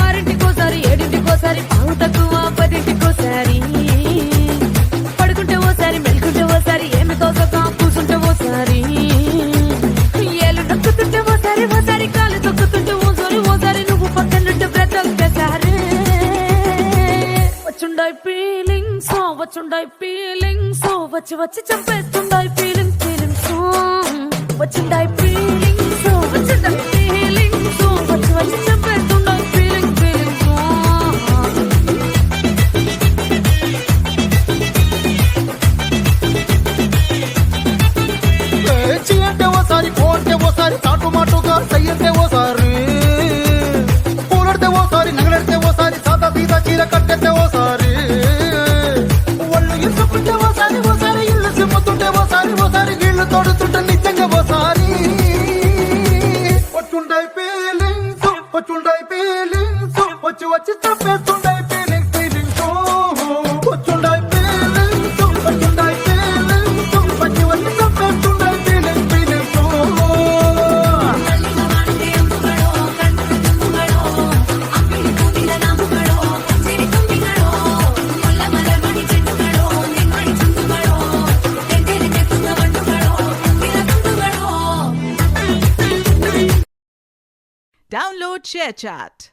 ఆరింటికోసారి ఏడింటికోసారి పావు తక్కువ 10ంటికోసారి పడుకుంటే ఓసారి మెలుకుంటే ఓసారి ఏమి తోసక కూసుంటే ఓసారి ఏళ్ళు నొక్కుతుంటే ఓసారి ఓసారి కాలు తొక్కుతుంటే ఓసారి నువ్వు పక్కనుంటే బ్రతొక్కసారి వచ్చుండాయి ఫీలింగ్స్ వచ్చి వచ్చి చంపేస్తుండాయి ఫీలింగ్స్ వచ్చిండాయి ఫీలింగ్స్ వచ్చి వచ్చి చంపేస్తుండాయి ఫీలింగ్స్ అంటే ఓసారి పోంటే ఓసారి తాటు మాటుగా సయ్యంటే ఓసారి పూలడితే ఓసారి నగలడితే ఓసారి సాదా సీదా చీర కట్టెత్తే ఓసారి ఒళ్ళు ఇసుకుంటే ఓసారి ఇల్లు సిమ్ముతుంటే ఓసారి నీళ్లు తోడుతుంటే నిజంగా ఓసారి వచ్చుండాయి ఫీలింగ్స్ వచ్చి వచ్చి చంపేస్తుండాయి ఫీలింగ్స్ వచ్చుండాయి ఫీలింగ్స్ వచ్చి వచ్చి చంపేస్తుండాయి Download ShareChat.